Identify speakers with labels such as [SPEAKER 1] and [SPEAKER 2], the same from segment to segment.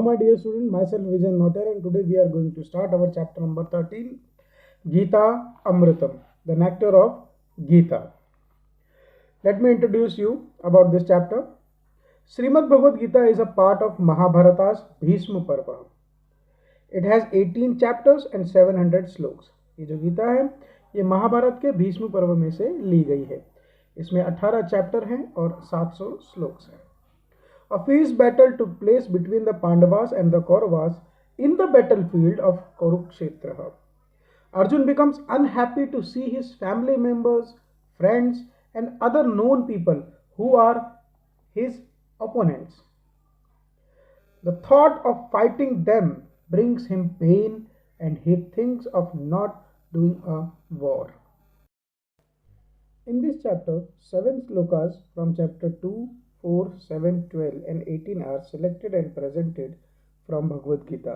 [SPEAKER 1] my dear student, myself Vijan Noter, and today we are going to start our chapter number 13, Gita Amritam, the nectar of Gita. Let me introduce you about this chapter. Srimad Bhagavad Gita is a part of Mahabharata's Bhishma Parva. It has 18 chapters and 700 shlokas. ये जो गीता है ये महाभारत के भीष्म पर्व में से ली गई है. इसमें 18 चैप्टर हैं और 700 श्लोक्स हैं. A fierce battle took place between the Pandavas and the Kauravas in the battlefield of Kurukshetra. Arjun becomes unhappy to see his family members, friends, and other known people who are his opponents. The thought of fighting them brings him pain and he thinks of not doing a war. In this chapter, 7 slokas from chapter 2, 4, 7, 12 and 18 are selected and presented from Bhagavad Gita.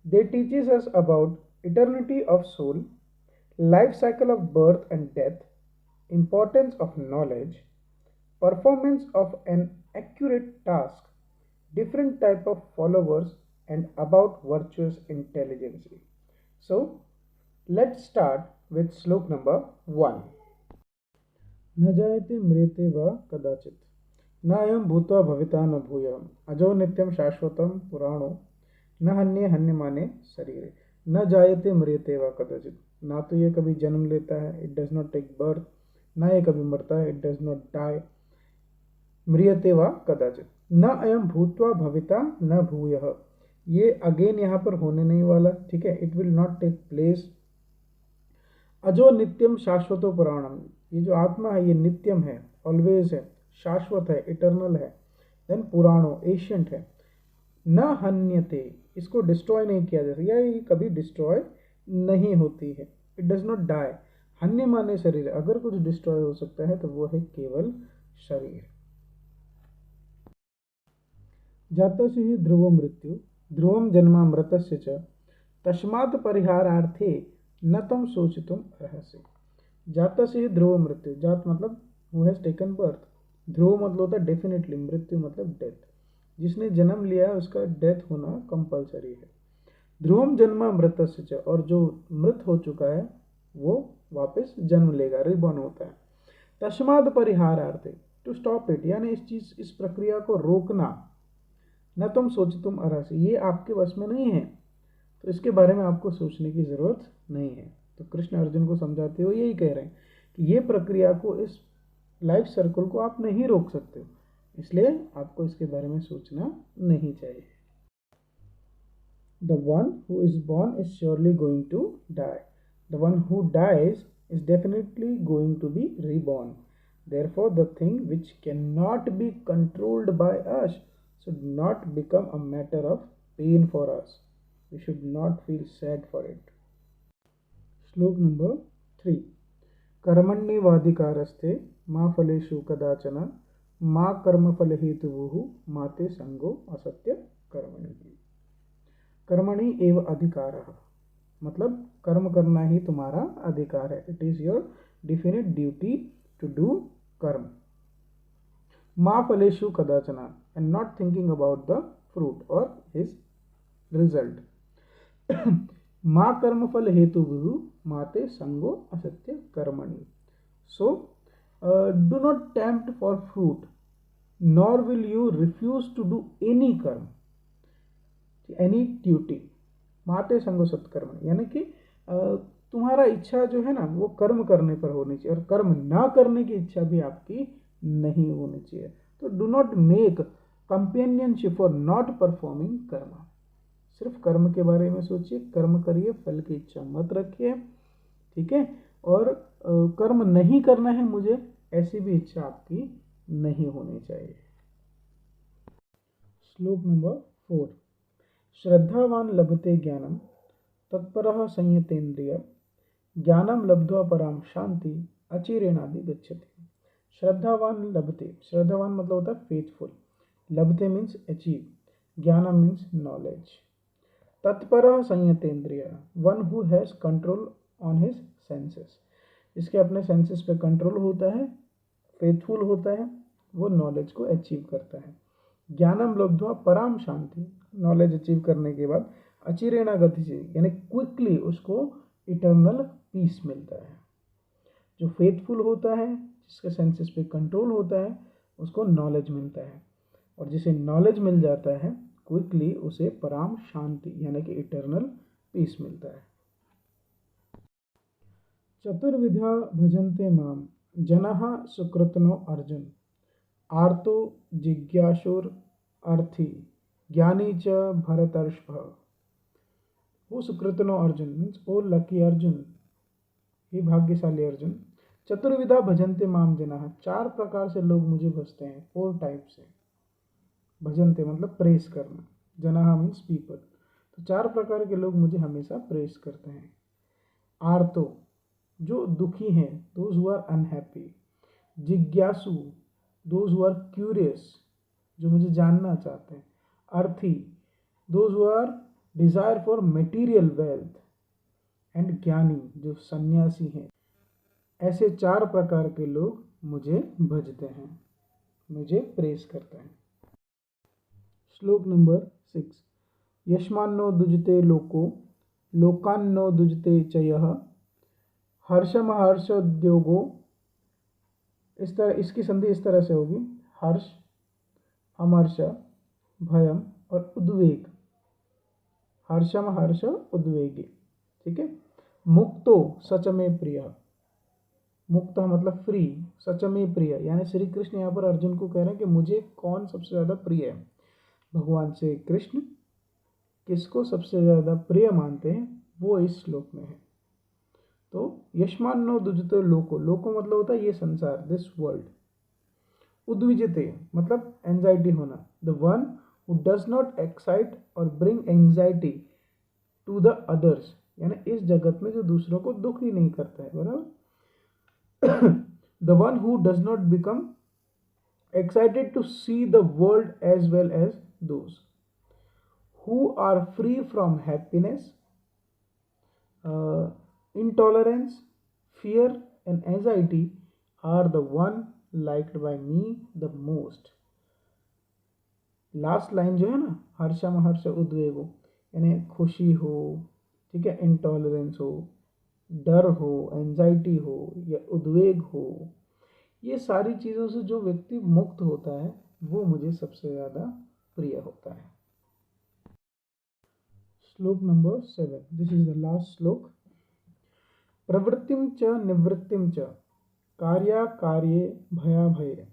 [SPEAKER 1] They teaches us about eternity of soul, life cycle of birth and death, importance of knowledge, performance of an accurate task, different type of followers and about virtuous intelligence. So, let's start with slok number 1. न जायते म्रियते वा कदाचित् न अयं भूत्वा भविता न भूयः अजो नित्यं शाश्वतं पुराणो न हन्ये हन्यमाने शरीरे. न जायते म्रियते वा कदाचित्, ना तो ये कभी जन्म लेता है, it does not take birth, ना ये कभी मरता है, इट डज नॉट डाई. म्रियते वा कदाचित्. न अयं भूत्वा भविता न भूयः, ये अगेन यहाँ पर होने नहीं वाला, ठीक है, it will not take place. अजो नित्यम शाश्वतो पुराणम, ये जो आत्मा है ये नित्यम है, ऑलवेज है, शाश्वत है, इटर्नल है. देन पुराणो, एशियंट है. न हन्यते, इसको डिस्ट्रॉय नहीं किया जा सकता, ये कभी डिस्ट्रॉय नहीं होती है. It does not die. हन्य माने शरीर, अगर कुछ डिस्ट्रॉय हो सकता है तो वो है केवल शरीर. जातस्य हि ध्रुवो मृत्यु ध्रुवम जन्मा मृतस्य च तस्मात् परिहारार्थे न तम सोचितुम अर्हसि. जातस्य हि ध्रुवो मृत्यु, जात मतलब हु हैज टेकन बर्थ, ध्रुव मतलब होता है डेफिनेटली, मृत्यु मतलब डेथ. जिसने जन्म लिया है उसका डेथ होना कंपलसरी है. ध्रुवम जन्मा मृतस्य च, और जो मृत हो चुका है वो वापस जन्म लेगा, रिबॉर्न होता है. तस्माद परिहारार्थे, टू स्टॉप इट, यानी इस प्रक्रिया को रोकना. न तुम सोचितुम अर्हसि, ये आपके वश में नहीं है, तो इसके बारे में आपको सोचने की जरूरत नहीं है. तो कृष्ण अर्जुन को समझाते हुए यही कह रहे हैं कि ये प्रक्रिया को, इस लाइफ सर्कल को आप नहीं रोक सकते, इसलिए आपको इसके बारे में सोचना नहीं चाहिए. The one who is born is surely going to die. The one who dies is definitely going to be reborn. Therefore, the thing which cannot be controlled by us should not become a matter of pain for us. We should not feel sad for it. Slok number 3. कर्मण्येवाधिकारस्ते मा फलेषु कदाचन मा कर्मफल हेतुः माते संगो असत्य कर्मणि. कर्मणि एव अधिकारः, मतलब कर्म करना ही तुम्हारा अधिकार है. It is your definite duty to do कर्म. मा फलेषु कदाचन, and not thinking about the fruit और हिज रिजल्ट. मा कर्मफल हेतुः माते संगो असत्य कर्मणि. So, do not tempt for fruit, nor will you refuse to do any कर्म, any duty. माते संगो सत्कर्म, यानी कि तुम्हारा इच्छा जो है ना वो कर्म करने पर होनी चाहिए, और कर्म ना करने की इच्छा भी आपकी नहीं होनी चाहिए. तो do not make companionship for not performing कर्म. सिर्फ कर्म के बारे में सोचिए, कर्म करिए, फल की इच्छा मत रखिए, ठीक है. और कर्म नहीं करना है मुझे, ऐसी भी इच्छा आपकी नहीं होनी चाहिए. श्लोक नंबर 4. श्रद्धावान लभते ज्ञानम तत्परः संयतेन्द्रिय ज्ञानम लब्ध्वा पराम शांति अचिरेणादि गच्छति. श्रद्धावान लभते, श्रद्धावान मतलब होता है फेथफुल, लभते मीन्स अचीव, ज्ञानम मीन्स नॉलेज. तत्परः संयतेन्द्रिय, one who has control on his senses, इसके अपने सेंसेस पे कंट्रोल होता है, फेथफुल होता है, वो नॉलेज को अचीव करता है. ज्ञानम लब्ध्वा पराम शांति, नॉलेज अचीव करने के बाद अचिरेणा गति से यानी क्विकली उसको इटर्नल पीस मिलता है। जो फेथफुल होता है, जिसके सेंसेस पे कंट्रोल होता है, उसको नॉलेज मिलता है, और जिसे नॉलेज मिल जाता है क्विकली उसे पराम शांति यानी कि इटर्नल पीस मिलता है। चतुर्विधा भजन्ते माम जनः सुकृतनो अर्जुन, आर्तो जिज्ञासुर अर्थी ज्ञानी च भरतर्षभ। वो सुकृतनो Arjun means O lucky Arjun, हे भाग्यशाली अर्जुन। चतुर्विधा भजन्ते माम जनः, 4 प्रकार से लोग मुझे भजते हैं, 4 टाइप से। भजन्ते मतलब प्रेस करना, जनः मीन्स पीपल, तो 4 प्रकार के लोग मुझे हमेशा प्रेस करते हैं। आर्तो, जो दुखी हैं, दोज हु आर अनहैप्पी। जिज्ञासु, दोज हु आर क्यूरियस, जो मुझे जानना चाहते हैं। अर्थी, those who are desire for material wealth. And ज्ञानी, जो सन्यासी हैं। ऐसे 4 प्रकार के लोग मुझे भजते हैं, मुझे प्रेस करते हैं। श्लोक नंबर 6। यस्मान्नो दुजते लोको लोकान्नो दुजते च यः हर्षमहर्षोद्योगो। इस तरह इसकी संधि इस तरह से होगी, हर्ष, अमर्ष, भयम और उद्वेग। हर्षम हर्ष उद्वेगी, ठीक है। मुक्तो सच में प्रिय, मुक्त मतलब फ्री, सच में प्रिय यानी श्री कृष्ण यहाँ पर अर्जुन को कह रहे हैं कि मुझे कौन सबसे ज़्यादा प्रिय है। भगवान से कृष्ण किसको सबसे ज़्यादा प्रिय मानते हैं वो इस श्लोक में है। तो यस्मान्नो दुजते लोको, लोको मतलब होता है ये संसार, दिस वर्ल्ड। उद्विजते मतलब एंजाइटी होना, the one who does not excite और bring anxiety to the others, यानी इस जगत में जो दूसरों को दुख ही नहीं करता है, बराबर। The one who does not become excited to see the world as well as those who are free from happiness, intolerance, fear and anxiety are the one liked by me the most। Last line जो है ना, हर्षम हर्ष उद्वेगो, यानी खुशी हो, ठीक है, intolerance हो, डर हो, एंजाइटी हो या उद्वेग हो, ये सारी चीज़ों से जो व्यक्ति मुक्त होता है वो मुझे सबसे ज़्यादा प्रिय होता है। श्लोक number 7, this is the last श्लोक। प्रवृत्तिम च निवृत्तिम च कार्याकार्ये भयाभये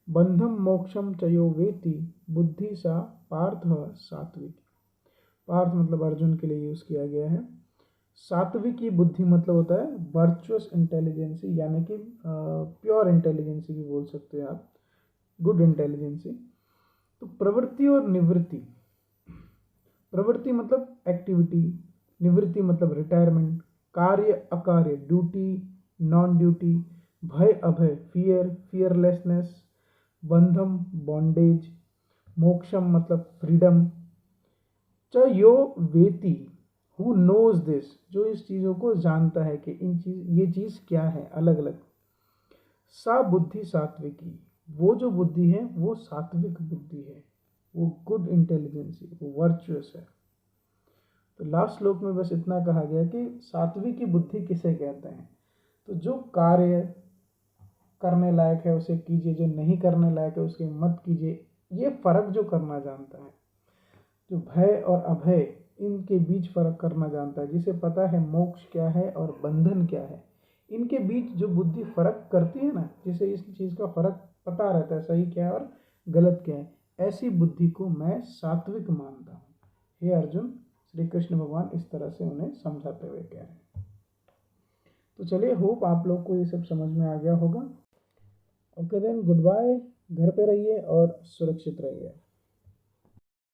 [SPEAKER 1] बंधम मोक्षम चयो वेति बुद्धि सा पार्थ सात्विक। पार्थ मतलब अर्जुन के लिए यूज किया गया है। सात्विकी बुद्धि मतलब होता है वर्चुअस इंटेलिजेंसी, यानी कि प्योर इंटेलिजेंसी भी बोल सकते हैं आप, गुड इंटेलिजेंसी। तो प्रवृत्ति और निवृत्ति, प्रवृत्ति मतलब एक्टिविटी, निवृत्ति मतलब रिटायरमेंट, कार्य अकार्य ड्यूटी नॉन ड्यूटी, भय अभय फियर फियरलेसनेस, बंधम बॉन्डेज, मोक्षम मतलब फ्रीडम, च यो वेति हु नोज दिस, जो इस चीज़ों को जानता है कि ये चीज़ क्या है अलग अलग। सा बुद्धि सात्विकी, वो जो बुद्धि है वो सात्विक बुद्धि है, वो गुड इंटेलिजेंसी, वो वर्चुअस है। तो लास्ट श्लोक में बस इतना कहा गया कि सात्विकी बुद्धि किसे कहते हैं। तो जो कार्य करने लायक है उसे कीजिए, जो नहीं करने लायक है उसके मत कीजिए, ये फर्क जो करना जानता है, जो भय और अभय इनके बीच फर्क करना जानता है, जिसे पता है मोक्ष क्या है और बंधन क्या है, इनके बीच जो बुद्धि फर्क करती है ना, जिसे इस चीज़ का फर्क पता रहता है सही क्या है और गलत क्या है, ऐसी बुद्धि को मैं सात्विक मानता हूँ। हे अर्जुन, श्री कृष्ण भगवान इस तरह से उन्हें समझाते हुए कह रहे हैं। तो चलिए, होप आप लोग को ये सब समझ में आ गया होगा। ओके देन, गुड बाय, घर पे रहिए और सुरक्षित रहिए।